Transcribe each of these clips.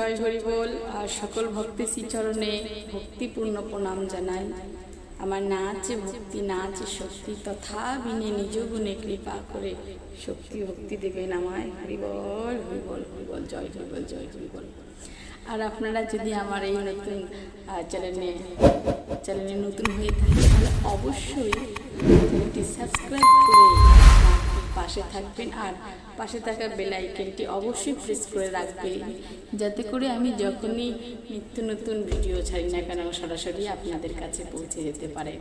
জয় হরি বল। আর সকল ভক্তি শ্রীচরণে ভক্তিপূর্ণ প্রণাম জানাই। আমার নাচ ভক্তি নাচ শক্তি তথা বিনে নিজ গুণে কৃপা করে শক্তি ভক্তি দেবেন আমায়। হরি বল হরি বল হরি বল, জয় হরি বল, জয় হরি বল। আর আপনারা যদি আমার এই নতুন চ্যানেলে নতুন হয়ে থাকে তাহলে অবশ্যই চ্যানেলটি সাবস্ক্রাইব করে পাশে থাকবেন, আর পাশে থাকা বেল আইকনটি অবশ্যই প্রেস করে রাখবেন, যাতে করে আমি যখনই নিত্য নতুন ভিডিও ছাড়ি না কেন সরাসরি আপনাদের কাছে পৌঁছে যেতে পারে।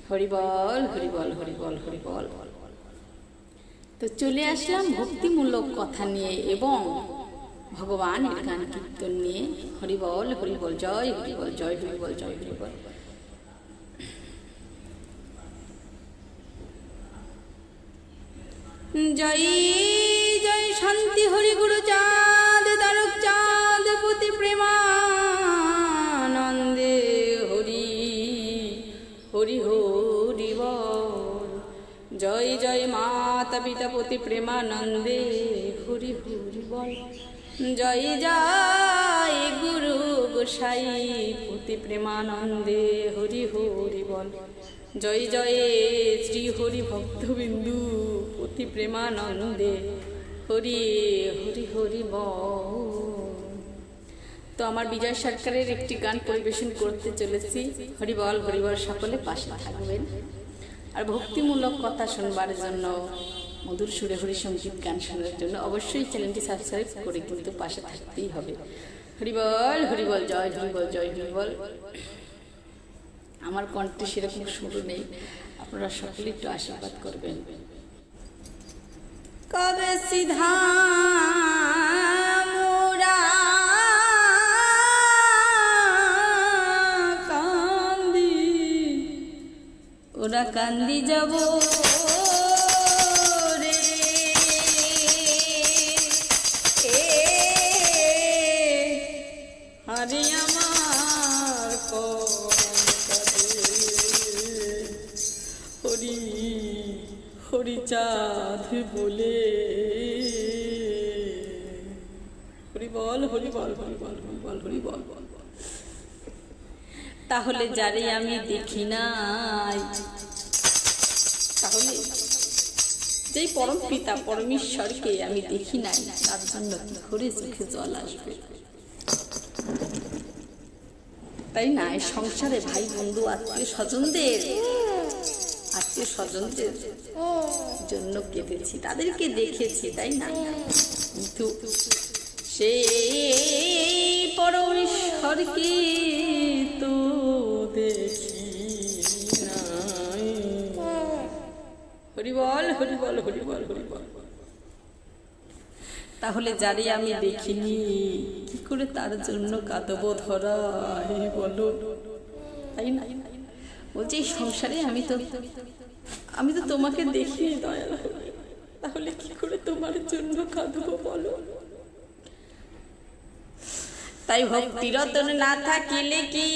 হরি বল হরি বল হরি বল হরি বল। তো চলে আসলাম ভক্তিমূলক কথা নিয়ে এবং ভগবানের গান কীর্তন নিয়ে। হরি বল হরি বল, জয় হরি বল, জয় হরি বল, জয় হরি বল। জয় জয় শান্তি হরি গুরু চাঁদ তারক চাঁদ পতি প্রেমানন্দে হরি হরি হরি বল। জয় জয় মাতা পিতা পতি প্রেমানন্দে হরি হরি বল। জয় জয় গুরু গোসাই পতি প্রেমানন্দে হরি হরি বল। জয় জয় শ্রী হরি ভক্তবিন্দু পতি প্রেমানন্দে হরি হরি হরি বল। তো আমার বিজয় সরকারের একটি গান পরিবেশন করতে চলেছি। হরি বল হরি বল, সকলে পাশে থাকবেন। আর ভক্তিমূলক কথা শুনবার জন্য, মধুর সুরে হরি সঙ্গীত গান শোনার জন্য অবশ্যই চ্যানেলটি সাবস্ক্রাইব করে কিন্তু পাশে থাকতেই হবে। হরি বল হরি বল, জয় হরি বল, জয় হরি বল। আমার কণ্ঠে সেরকম সুর নেই, আপনারা সকলে একটু আশীর্বাদ করবেন। কবে সিধা মোরা কান্দি, ওরা কান্দি যাব রে, আরে আমার হরি হরি চাঁদ বলে। হরি বল হরি বল হরি বল হরি বল হরি বল বল। তাহলে যারে আমি দেখি নাই, তাহলে যেই পরম পিতা পরমেশ্বরকে আমি দেখি নাই, তার জন্য কি করে চোখে জল আসবে? তাই না? সংসারে ভাই বন্ধু আত্মীয় স্বজনদের জন্য কেঁদেছি, তাদেরকে দেখেছি, তাই না? কিন্তু সেই পরমেশ্বরকে তো দেখি নাই। হরি বল হরি বল হরি বল হরি বল। তাহলে যারে আমি দেখিনি, কি করে তার জন্য কাঁদবো ধরা বলো? তাই না? বলছি সংসারে আমি তো তোমাকে দেখিনি দয়াল, তাহলে কি করে তোমার জন্য কাঁদবো বলো? তাই ভক্তি রতন না থাকিলে কি,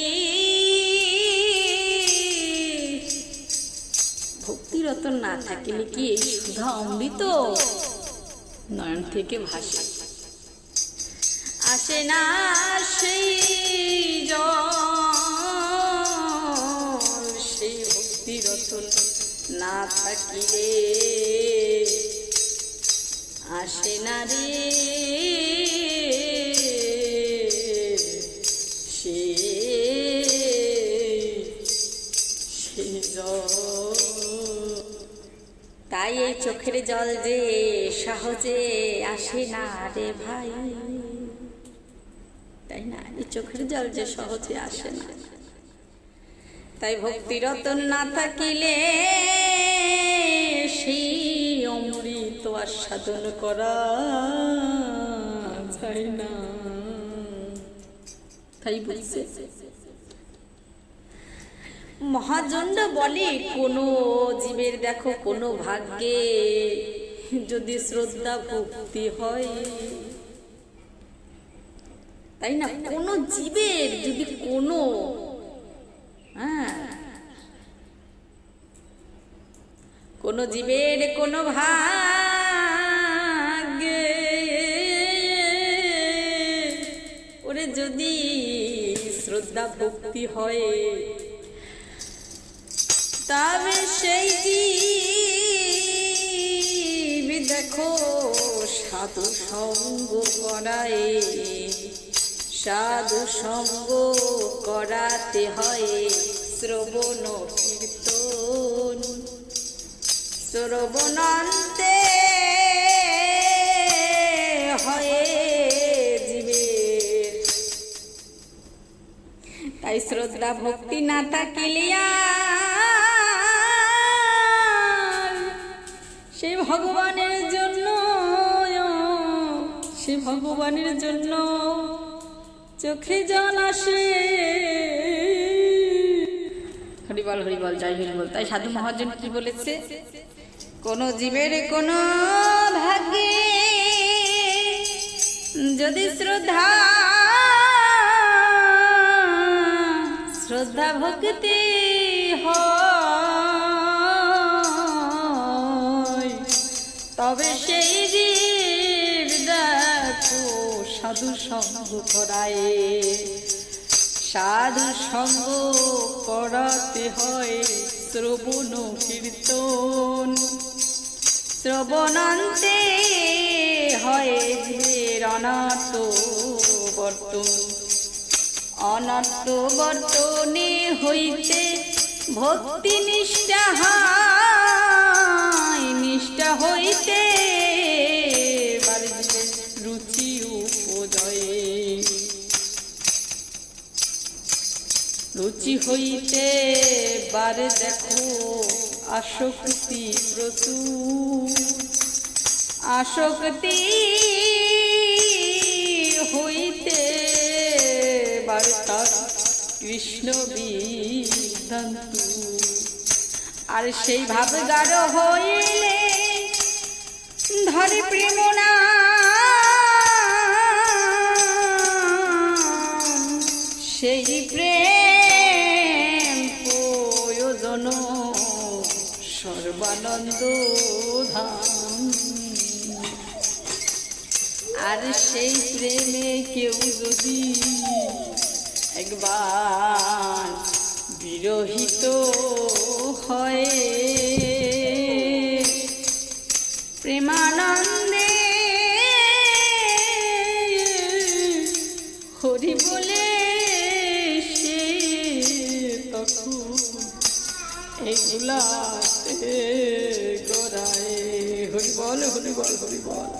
ভক্তি রতন না থাকিলে কি এই সুধা অমৃত নয়ন থেকে ভাসে? আসে না সেই জল, সেই ভক্তি রতন না থাকিলে আসে না রে সেই জল। তাই এই চোখের জল যে সহজে আসে না রে ভাই, তাই না? এই চোখের জল যে সহজে আসে না। তাই ভক্তি রতন না থাকিলে সেই অমৃত আস্বাদন করা যায় না। তাই বলছে মহাজন্ড বলে, কোনো জীবের দেখো কোনো ভাগ্যে যদি শ্রদ্ধা ভক্তি হয়, তাই না? কোনো জীবের যদি কোনো কোনো জীবের কোনো ভাগ্যে ভক্তি হয়, তবে সেই জীব দেখো সাধু সঙ্গ করায়, সাধু সঙ্গ করাতে হয় শ্রবণ কীর্তন, শ্রবণান্তে হয়ে জীবের। তাই শ্রদ্ধা ভক্তি না থাকিলিয়া সে ভগবানের জন্য চোখে জল আসে। হরিবল হরিবল, জয় হরিবল। তাই সাধু মহাজন কি বলেছে, কোন জীবের কোন ভাগ্যে যদি শ্রদ্ধা ভক্তি হয়, তবে সেই জীব দেখো সাধু সঙ্গ করায়, সাধু সঙ্গ করাতে হয় শ্রবণ কীর্তন, শ্রবণান্তে হয় জীবের অনাত্ম বর্তন। অনাত্ম বর্তনে হইতে ভক্তি নিষ্ঠা হয়, নিষ্ঠা হইতে রুচি উপজয়ে, রুচি হইতে বারে দেখো আসক্তি প্রচুর, আসক্তি হইতে বারে তার কৃষ্ণ বিভ্রান্ত। আর সেই ভাব গাঢ় হইলে ধরে প্রেম না, সেই প্রেম প্রয়োজন সর্বানন্দ ধাম। আর সেই প্রেমে কেউ যদি একবার বিরহিত হয়, প্রেমানন্দে হরি বলে সে তখন এগুলাতে গড়ায়। হরি বল হরি বল হরি বল।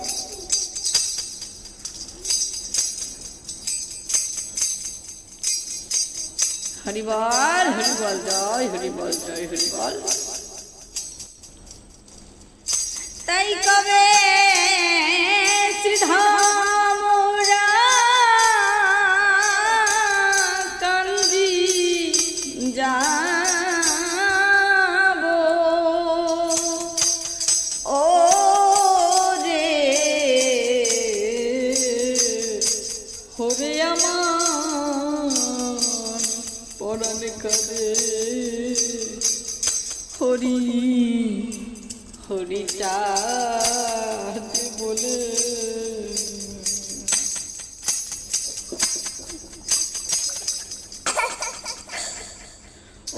হরি বল হরি বল, জয় হরি বল, জয় হরি বল। তাই কবে শ্রীধাম কান্দি যাব, ও রে হরে আমার পরাণ কাঁদে, হরি হরি চাঁদ বলে।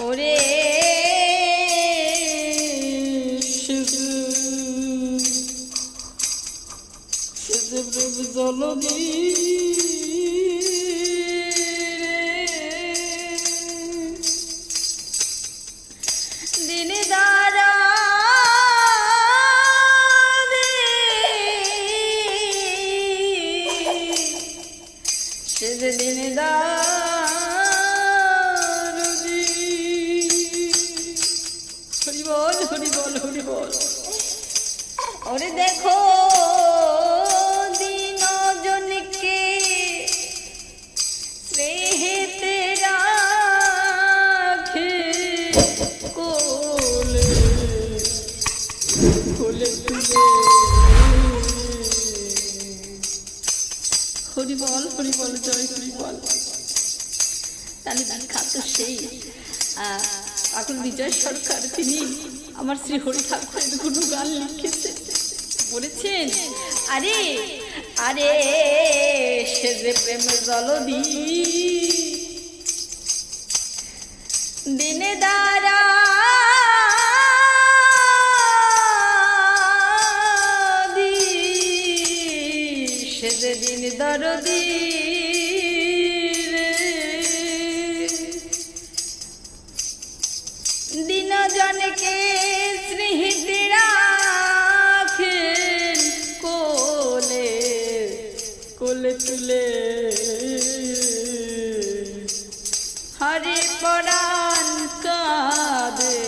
ওরে জলনি দিনে দ্বারা দিনে দারুনি। হরি বল হরি বল হরি বল। ওরে দেখো দিন জনকে স্নেহেতে রাখে কোলে কোলে তুলে। হরি বল হরি বল, জয় হরি বল। তাহলে বিখ্যাত সেই আকুল বিজয় সরকার, তিনি আমার শ্রী হরি ঠাকুরের গুণগান লিখেছেন, বলেছেন আরে আরে সে যে প্রেমের জলদি দিনে দ্বারা সে যেদিন দরদি দিন জনকে স্নেহিতে রাখেন কোলে কোলে তুলে হরে পরাণ কাঁদে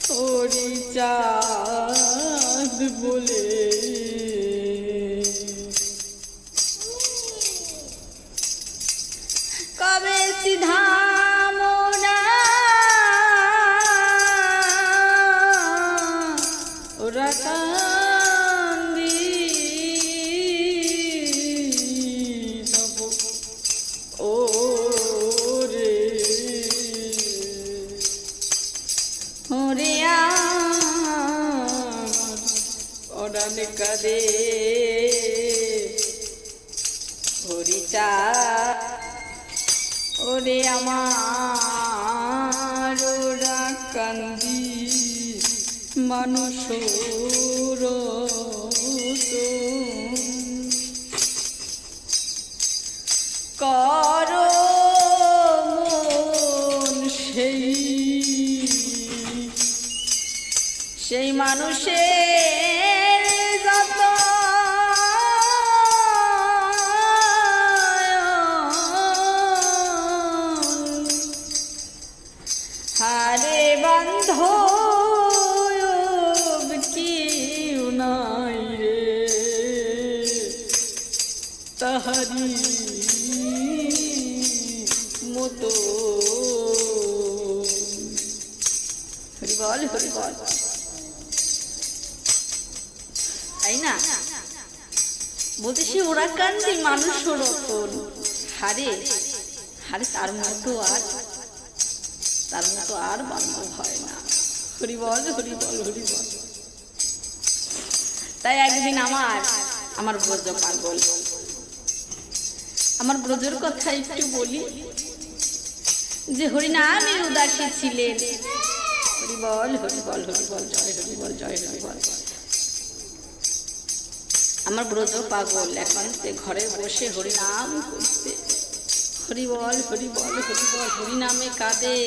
হরি চাঁদ বলে কবে সিধা মোরা ওরা কান্দি ও রে ওরে ওরান কাঁদে হরি চাঁদ ওরে আমার ওরা কান্দি মানুষ করো মন সেই মানুষের যত হারে বান্ধব কেউ নাই রে তাহারি মতো হরি বল তাই না বলতে সে ওরা কান্দি মানুষ রতন হারে হারে তার মতো আর বান্ধব হয় না হরি বল তাই একদিন আমার ব্রজ পাগল আমার ব্রজের কথা একটু বলি যে হরিনামের উদাসী ছিলেন হরি বল জয় হরি বল আমার ব্রজ পাগল এখন ঘরে বসে হরিনাম করতে হরি বল হরিনামে কাঁদে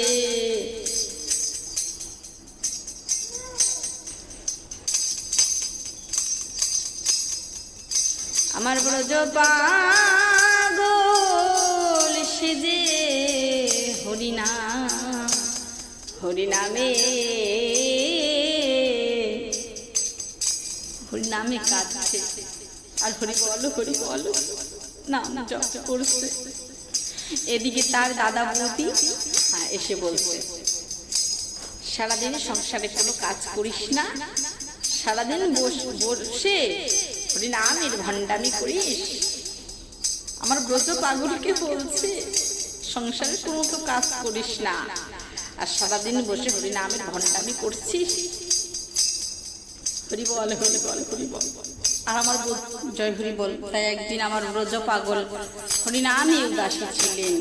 আমার ব্রজ পাগল সেজে হরিনামে কাঁদছে আর হরি বল নাম জপ করছে এদিকে তার দাদা বৌদি এসে বলছে সারাদিন সংসারে কোনো কাজ করিস না, সারাদিন বসে হরিনামের ভণ্ডামি করিস। আমার ব্রজ পাগলকে বলছে সংসারে কোনো তো কাজ করিস না আর সারাদিন বসে হরিনামের ভণ্ডামি করছিস। হরি বল আর আমার জয় হরি বল। তাই একদিন আমার ব্রজ পাগল হরিনামে উদাসী ছিলেন।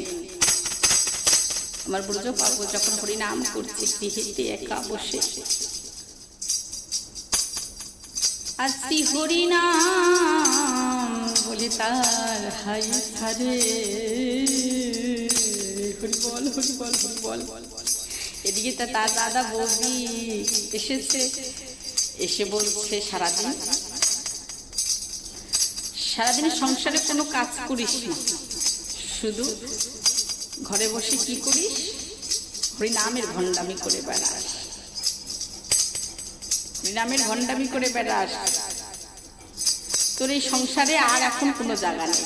আমার ব্রজ পাগল যখন হরিনাম করছে গৃহেতে একা বসে, আজকে হরিনাম বলে তার হাই হারে হরি বল। এদিকে তার দাদা বৌদি এসেছে, এসে বলছে সারাদিন সংসারে কোনো কাজ করিস না, শুধু ঘরে বসে কি করিস, হরিনামের ভণ্ডামি করে বেড়াস, হরিনামের ভণ্ডামি করে বেড়াস। তোর এই সংসারে আর এখন কোনো জায়গা নেই,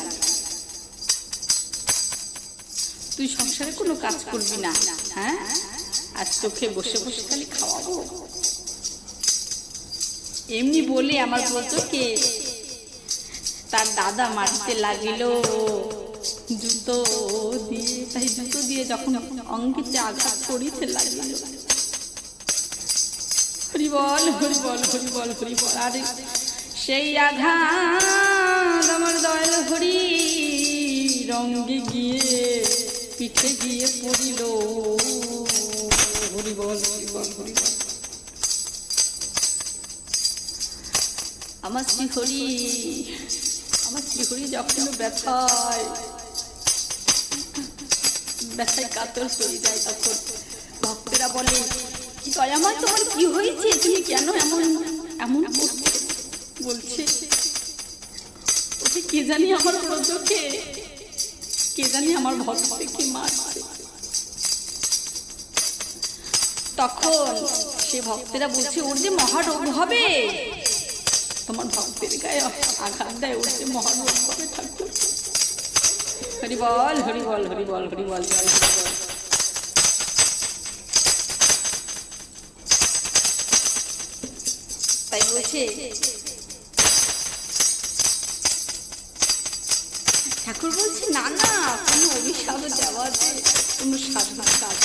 তুই সংসারে কোনো কাজ করবি না। হ্যাঁ, আজ চোখে বসে বসে খালি খাওয়াবো। এমনি বলে আমার ব্রজকে তার দাদা মারতে লাগিল জুতো দিয়ে। তাই জুতো দিয়ে যখন অঙ্গিতে আঘাত করিতে লাগিল, হরি বল। আরে সেই আঘাত আমার দয়াল হরি রঙ্গে গিয়ে পিঠে গিয়ে পড়িল। হরি বল হরি বল হরি বল। আমার শ্রীহরি যখন ব্যথায় কাতর হয়ে যায়, তখন ভক্তেরা বলে, দয়াময় তোমার কি হয়েছে, তুমি কেন এমন বলছে? ওকে কে জানি আমার ব্রজকে, কে জানি আমার ভক্তকে মারছে। তখন সে ভক্তেরা বলছে, ওর যে মহারোগ হবে, তোমার ভক্তের গায়ে আঘাত দেয়, ওর যে মহারোগ হবে ঠাকুর। হরি বল হরি বল হরি বল হরি বল জয় হরি বল। তাই বলছে ঠাকুর, বলছে না না, কোনো অভিশাপ দেওয়াতে কোনো সাধনা কাজ,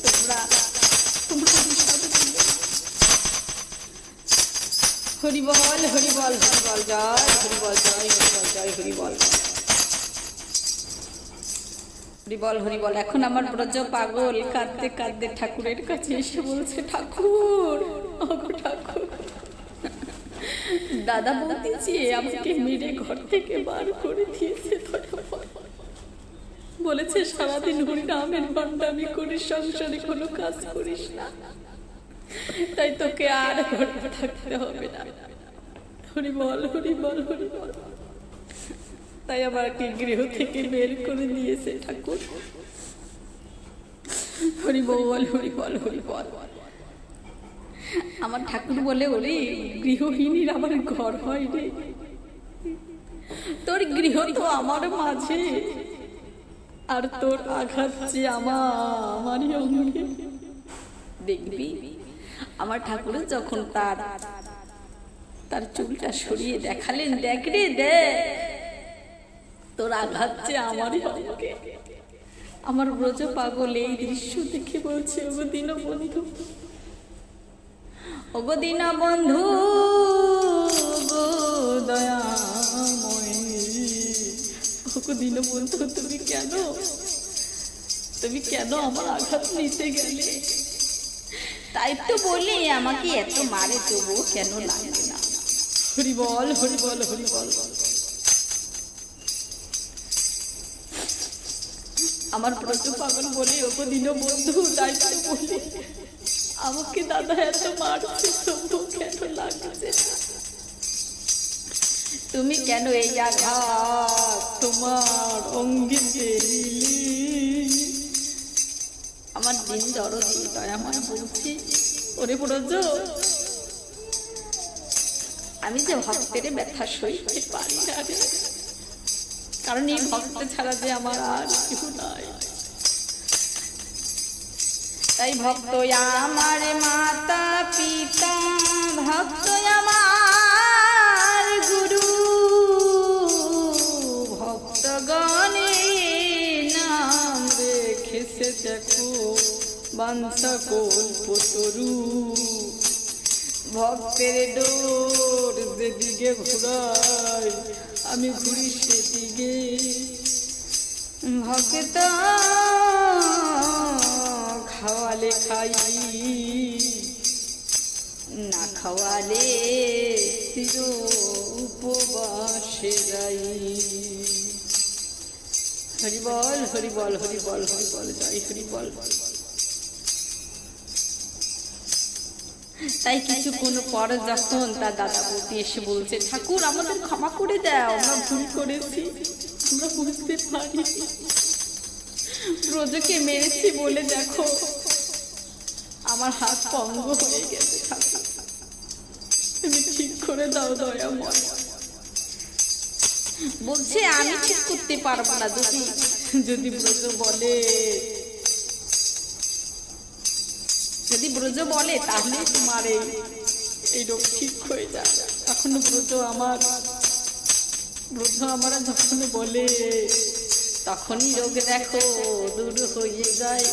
তোমরা অভিশাপ দিলে। হরি বল হরি বল হরি বল জয় হরি বল জয় হরি বল জয় হরি বল হরি বল হরি বল। এখন আমার ব্রজ পাগল কাঁদতে কাঁদতে ঠাকুরের কাছে এসে বলছে, ঠাকুর ঠাকুর, দাদা বৌদি চেয়ে আমাকে মেরে ঘর থেকে বার করে দিয়েছে। বলেছে সারাদিন হরিনামের ভণ্ডামি করিস, সংসারে কোনো কাজ করিস না, তাই তোকে আর ঘরে থাকতে হবে না। হরি বল হরি বল হরি বল। তাই আমাকে গৃহ থেকে বের করে দিয়েছে ঠাকুর। হরি বল হরি বল হরি বল। আমার ঠাকুর বলে, ওরে গৃহহীনীর আবার ঘর হয় রে, তোর গৃহ তো আমার মাঝে, আর তোর আঘাত যে আমারই অঙ্গে। দেখবি আমার ঠাকুর যখন তার চুলটা সরিয়ে দেখালেন, দেখ রে দেখ, তোর আঘাত যে আমারই অঙ্গে। আমার ব্রজ পাগল এই দৃশ্য দেখে বলছে, ওগো দীনবন্ধু, ওগো দীনবন্ধু গো দয়াময়, ওগো দীনবন্ধু, তুমি কেন আমার আঘাত নিতে গেলে? তাই তো বলি, আমাকে এত মারে তবু কেন লাগে না। হরি বল হরি বল হরি বল। আমার ব্রজ পাগল বলে, ওগো দীনবন্ধু, তাই তো বলি, আমাকে দাদা এত মারছে তবু কেন লাগছে? তুমি কেন এই আঘাত তোমার অঙ্গে দিলি? আমার দিন দরদি দয়াময় বলছি, ওরে ব্রজ, আমি যে ভক্তের ব্যথা সইতে পারি না রে, কারণ এই ভক্ত ছাড়া যে আমার আর কেউ নাই। তাই ভক্ত আমার মাতা পিতা, ভক্ত আমার গুরু, ভক্তগণের নাম রেখেছে দেখো বাঞ্ছা কল্পতরু। ভক্তের ডোর যেদিকে ঘুরাই, আমি ঘুরি সেদিকে। ভক্ত খাওয়ালে খাই, না খাওয়ালে চির উপবাসে যাই। হরি বল হরি বল হরি বল হরি বল জয় হরি বল। তাই কিছুক্ষণ পর যখন তার দাদা বৌদি এসে বলছে, ঠাকুর আমাদের ক্ষমা করে দাও, আমরা ভুল করেছি, আমরা বুঝতে পারি, ব্রজকে মেরেছি বলে দেখো আমার হাত পঙ্গ হয়ে গেছে, তুমি ঠিক করে দাও দয়াময়। বলছে আমি ঠিক করতে পারবো না, যদি ব্রজ বলে, যদি ব্রজ বলে তাহলে তোমার এই রোগ ঠিক হয়ে যায়। তখন ব্রজ আমার যখন বলে, তখনই রোগ দেখো দূর হয়ে যায়।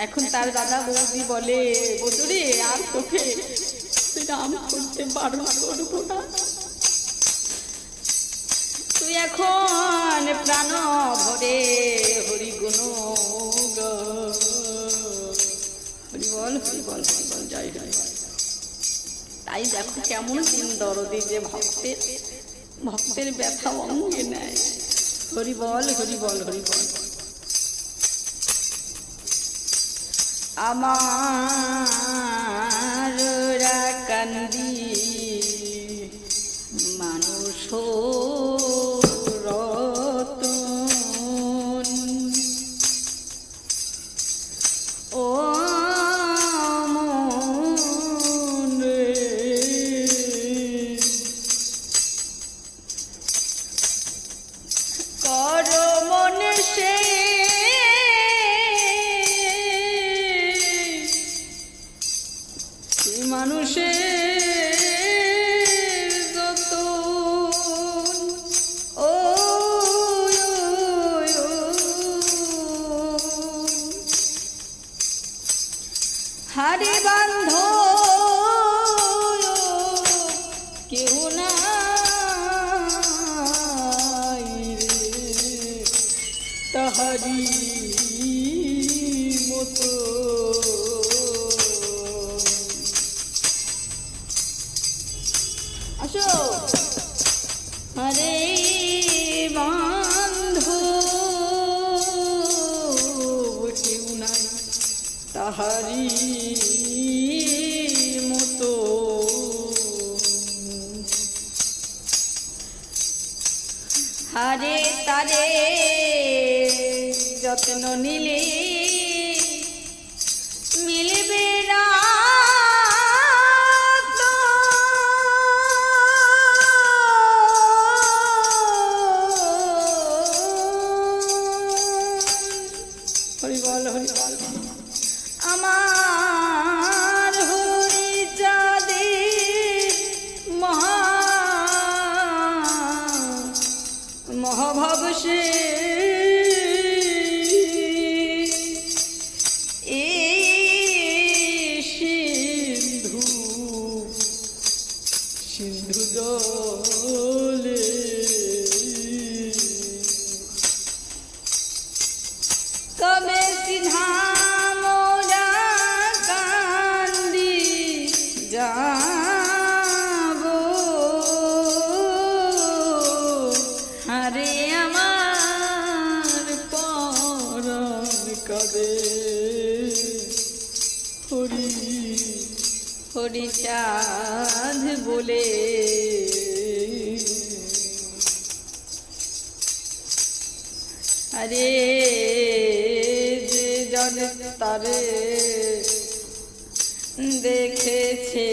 এখন তার দাদা বৌদি বলে, বধুরে আর তোকে নাম করতে বারণ করবো না, তুই এখন প্রাণ ভরে হরি গুণ হরি বল হরি বল হরি বল জয় হরি বল। তাই দেখো কেমন দিন দরদি যে ভক্তের ব্যথা অঙ্গে নেয়। হরি বল হরি বল হরি বল। আমার কান্দি মানুষ রতন ও মন রে, কর মনে সে মানুষের যতন ও হারে বান্ধ কেউ নাই রে তাহারি মতো। আসো হরে বান্ধব কেউ নাই তাহারি মতো। হারে তারে যত্ন নিলে মিলবে না হরি বল হরি বল। আমার হরি চাঁদে মহাভাব সে এ সিন্ধু সিন্ধু জলে কবে সিধা মোরা কান্দি যাব হারে আমার পরাণ কবে হরি হরি চাঁদ বলে আরে যে জন তারে দেখেছে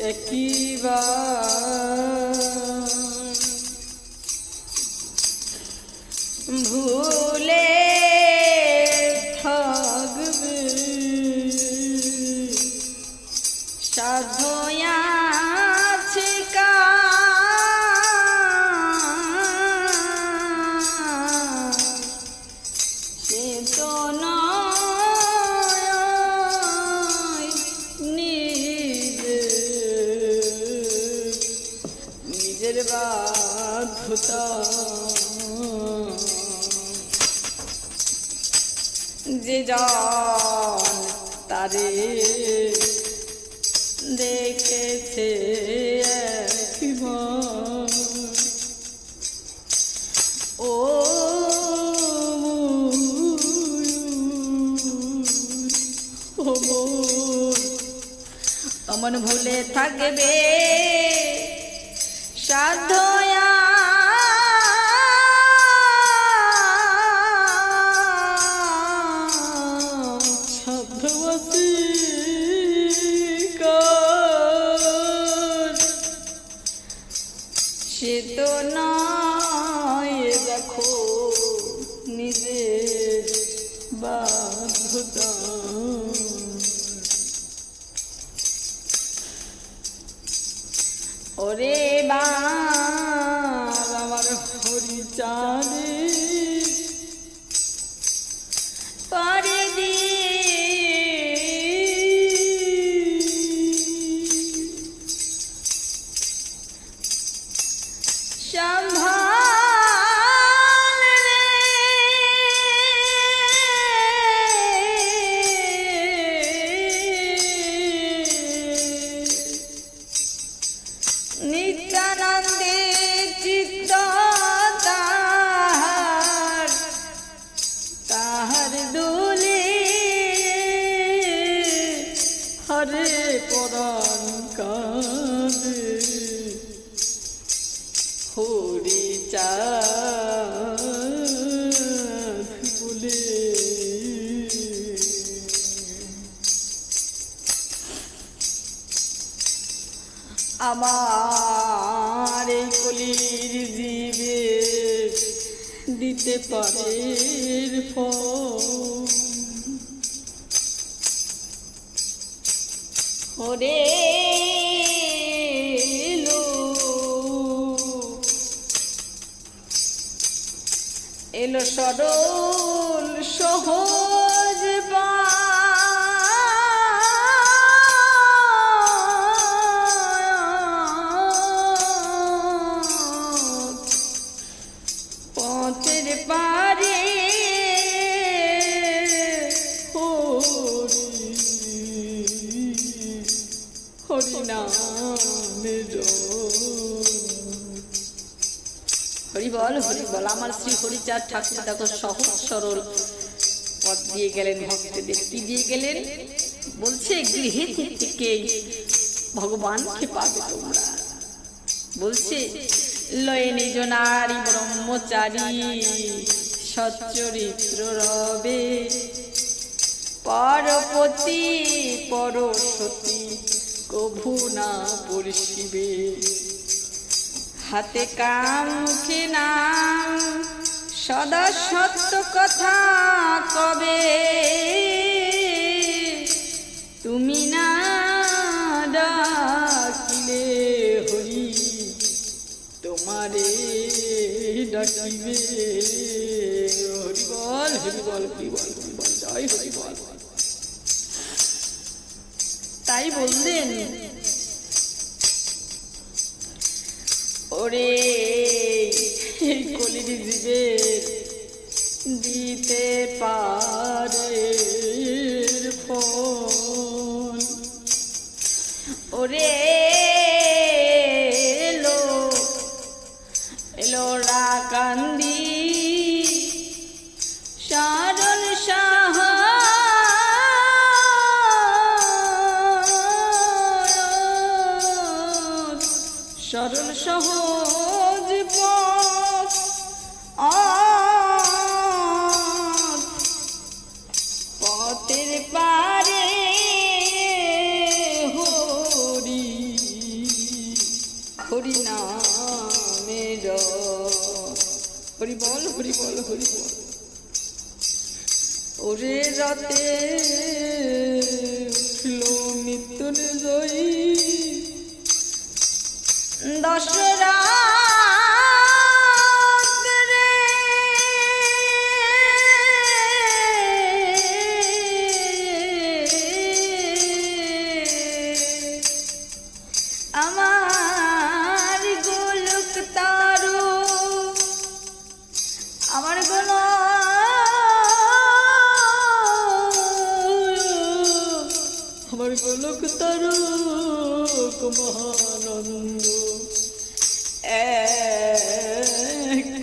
একবার ভুলে থাকবে সাধয়া আছে সে তো নয় নিজের বাধ্যতা যে জন তারে দেখেছে একবার ও অমন ভুলে থাকবে সাধয়া সে তো নয় দেখো নিজের বাধ্যতা ওরে বার আমার হরি চাঁদে পারে দিয়ে দোলে হরে পরাণ কাঁদে হরি চাঁদ বলে আমার এই কলির জীবে দিতে পারে ফল ওরে এলো সরল সহজ পথের পারে হরি নামের হরি বল আমার শ্রী হরিচাঁদ ঠাকুর দেখো সহজ সরল পথ দিয়ে গেলেন, ভক্তদের কি দিয়ে গেলেন বলছে গৃহে থেকে ভগবানকে পাবে তোমরা। বলছে লয়ে নিজ নারী ব্রহ্মচারী সচ্চরিত্র রবে পরপতি পরসতী কভু না পরিশিবে হাতে কাম মুখে নাম সদা সত্য কথা কবে তুমি না ডাকিলে হরি তোমারে ডাকিবে। হরি বল হরি বল হরি বল হরি বল জয় হরি বল। তাই বললেন ওরে এই কলির জীবের দিতে পারে ফল ওরে এলো রাকান্দি সারণ সাহা সরল সহজ পথ পথের পারে হরি হরি নামের হরি বল হরি বল হরি বল। ওরে রাতে উঠল মৃত্যুর জয়ী দশরা আমার গোলক তারু আমার গোলক তারু মহানন্দ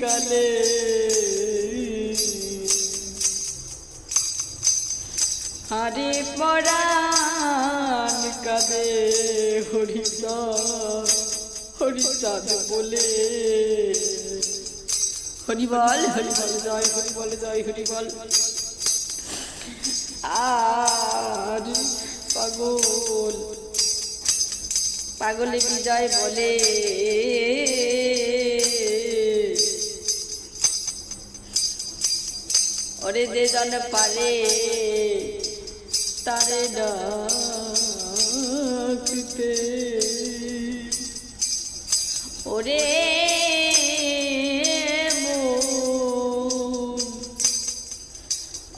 কালে হরে পরাণ কাবে হরিচাঁদ বলে হরি বল জয় হরি বল জয় হরি বল। আর পাগলে বিজয় বলে ওরে যে জন পারে তারে ডাকতে ওরে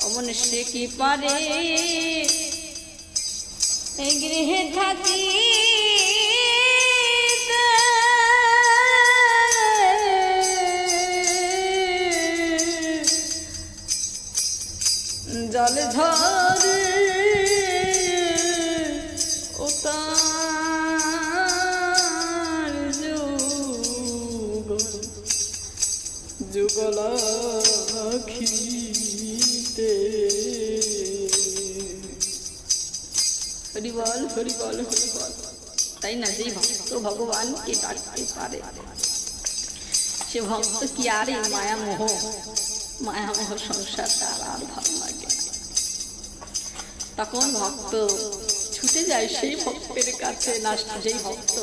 অমন সে কি পারে গৃহে থাকি জল ঝরে ও তার যুগল খিতে বল, হরি বল, হরি বল। তাই না, যেই ভক্ত ভগবানকে ডাকতে পারে সে ভক্ত কি আর এই মায়ামোহ সংসার তার আর ভালো লাগে। তখন ভক্ত ছুটে যায় সেই ভক্তের কাছে, না যেই ভক্ত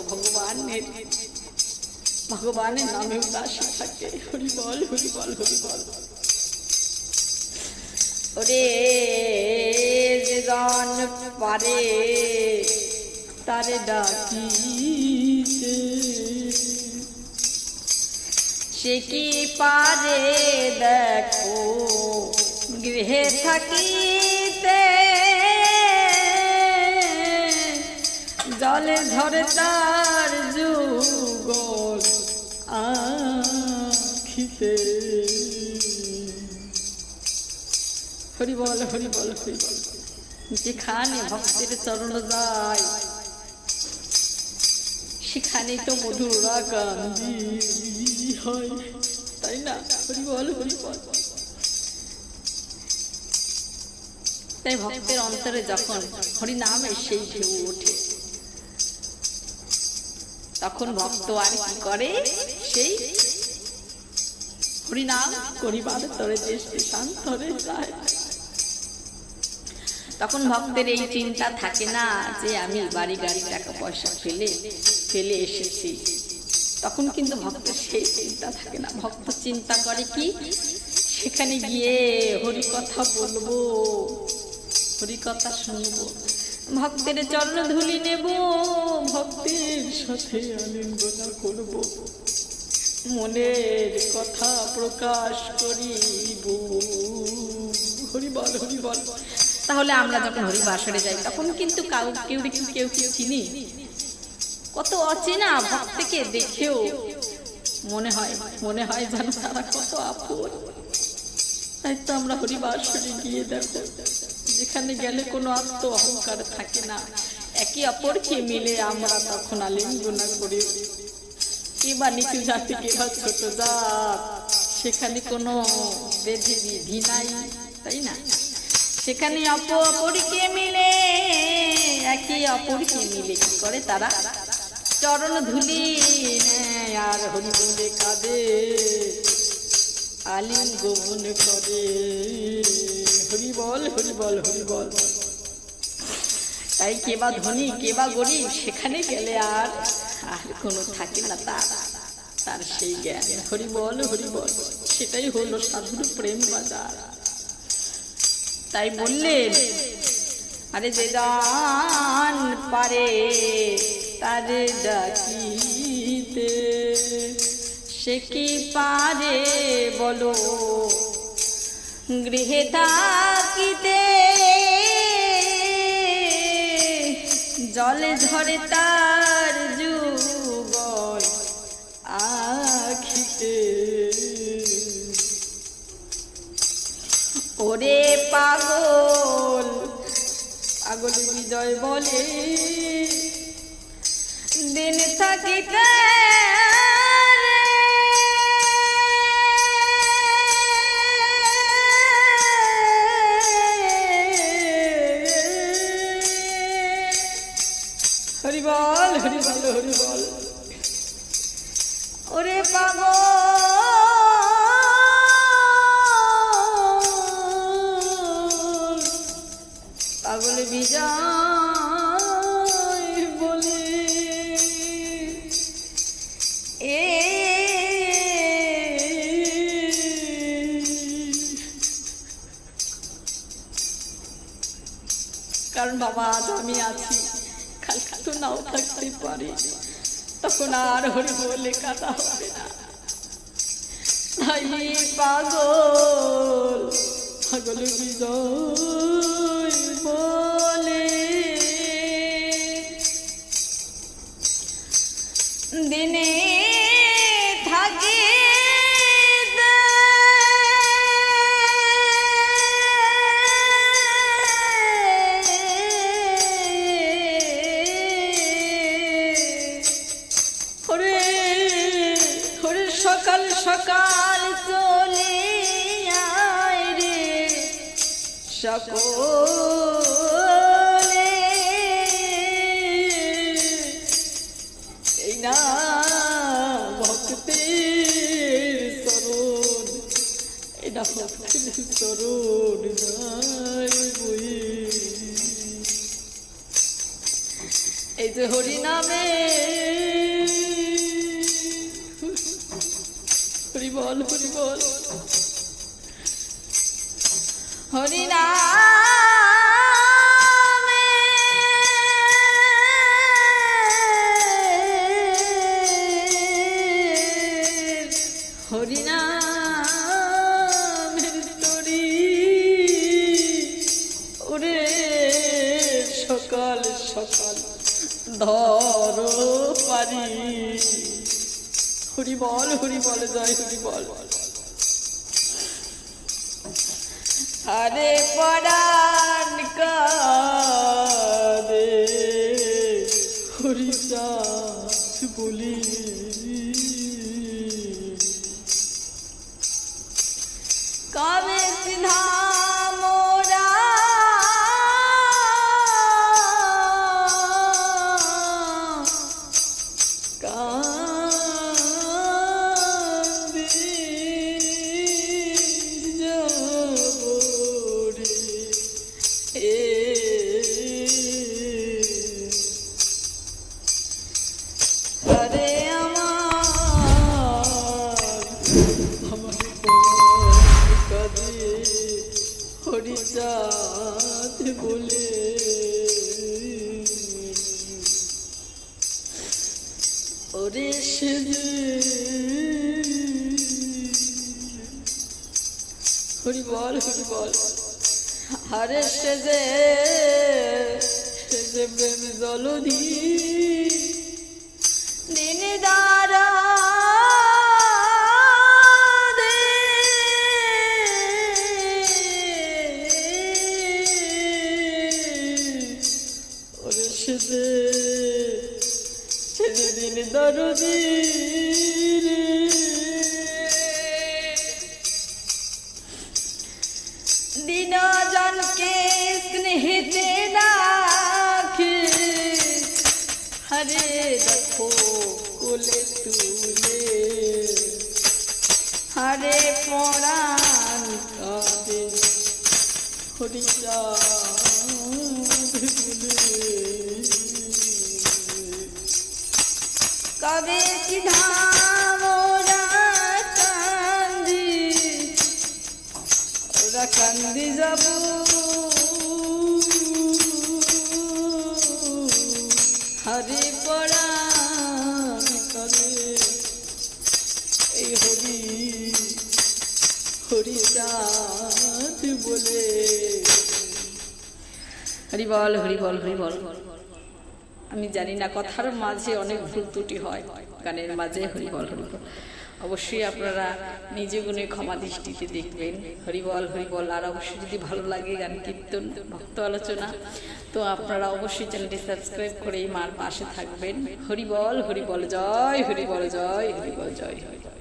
ভগবানের নামে উদাসী থাকে। হরি বল, হরি বল, হরি বল। ওরে যে জন পারে তারে ডাকিতে, সে কি পারে দেখো গৃহে থাকিতে, জলে ঝরে তার যুগল আখিতে। হরি বল, হরি বল, হরি বল। যেখানে ভক্তের চরণ যায় সেখানেই তো মধুর গান্ধী হয়, তাই না? হরি বল, হরি বল। তাই ভক্তের অন্তরে যখন হরিনামের সেই ঢেউ ওঠে তখন ভক্ত আর কি করে, সেই হরিনাম করিবার তরে যে শান্তরে যায়। তখন ভক্তের এই চিন্তা থাকে না যে আমি বাড়ি গাড়ি টাকা পয়সা ফেলে এসেছি। তখন কিন্তু ভক্তের সেই চিন্তা থাকে না। ভক্ত চিন্তা করে কি, সেখানে গিয়ে হরি কথা বলবো, হরি কথা শুনবো, ভক্তের চরণ ধুলি নেব, ভক্তের সাথে আলিঙ্গন করব, মনের কথা প্রকাশ করিব। হরি বল, হরি বল। তাহলে আমরা যখন হরি বাসরে যাই তখন কিন্তু কেউ চিনি, কত অচেনা ভক্তকে দেখেও মনে হয় যেন তারা কত আপন। তাই তো আমরা হরি বাসরে গিয়ে দেখো, যেখানে গেলে কোনো আত্ম অহংকার থাকে না, একে অপরকে মিলে আমরা তখন আলিঙ্গন করি। কে বা নিচু জাতি, কে বা ছোট জাত, সেখানে কোনো বেধি বিধি নাই, তাই না? সেখানে অপরকে মিলে, একে অপরকে মিলে কি করে তারা চরণ ধুলি আর হরি বলে কাঁদে, আলিঙ্গন করে। হরি বল, হরি বল, হরি বল। তাই কে বা ধনী, কে বা গরিব, সেখানে গেলে আর কোনো থাকে না তার সেই জ্ঞান। হরি বল, হরি বল। সেটাই হলো সাধুর প্রেম বাজার। তাই বললেন, আরে যে জন পারে তারে ডাকিতে, সে কি পারে বলো গৃহে থাকিতে, জলে ঝরে তার যুগল আখিতে। ওরে পাগল, পাগল বিজয় বলে দিন থাকিতে, হরি বল, হরি বল, হরি বল। ওরে পাগল, পাগল বিজয় বলে কারণ বাবা আজ আমি আছি, কাল তো নাও থাকতে পারি, তখন আর হরি বলে কাঁদা হবে না। তাই পাগল, পাগল বিজয় বলে দিনে থাকে সকাল সকাল চলে আয় রে সকলে, চরণ যায় বয়ে। এই যে হরি নামে হরি বল হরি বল হরি নামে হরি নামের তরি ওরে সকাল সকাল ধর পারি। হরি বল জয় হরি বল। হরে পরাণ কারে হরি চাঁদ বলি। কবে সিধা মোরা কাঁদি যাব রে এ। হরে হরি চাঁদ বলে। ওরে সেজে হরি বল হরে সেজে সেজে প্রেম জলধি দিন দ্বারা ওরে সেজে সেজে দিন দরদি দিন জনকে স্নেহিতে রাখে। হরে দেখো কোলে তুলে হরে পরাণ কাঁদে হরি চাঁদ বলে। কবে সিধা মোরা কান্দি ওরা কান্দি যাব হরি পরাণ করে এই হরি চাঁদ বলে। হরি বল হরি বল হরি বল। আমি জানি না কথার মাঝে অনেক ভুল ত্রুটি হয়, গানের মাঝে হরি বল হরি বল। অবশ্যই আপনারা নিজে গুণে ক্ষমা দৃষ্টিতে দেখবেন। হরি বল আর অবশ্যই যদি ভালো লাগে গান কীর্তন ভক্ত আলোচনা তো আপনারা অবশ্যই চ্যানেলটি সাবস্ক্রাইব করে এই মার পাশে থাকবেন। হরি বল জয় হরি বল জয় হরি বল জয় হরি বল।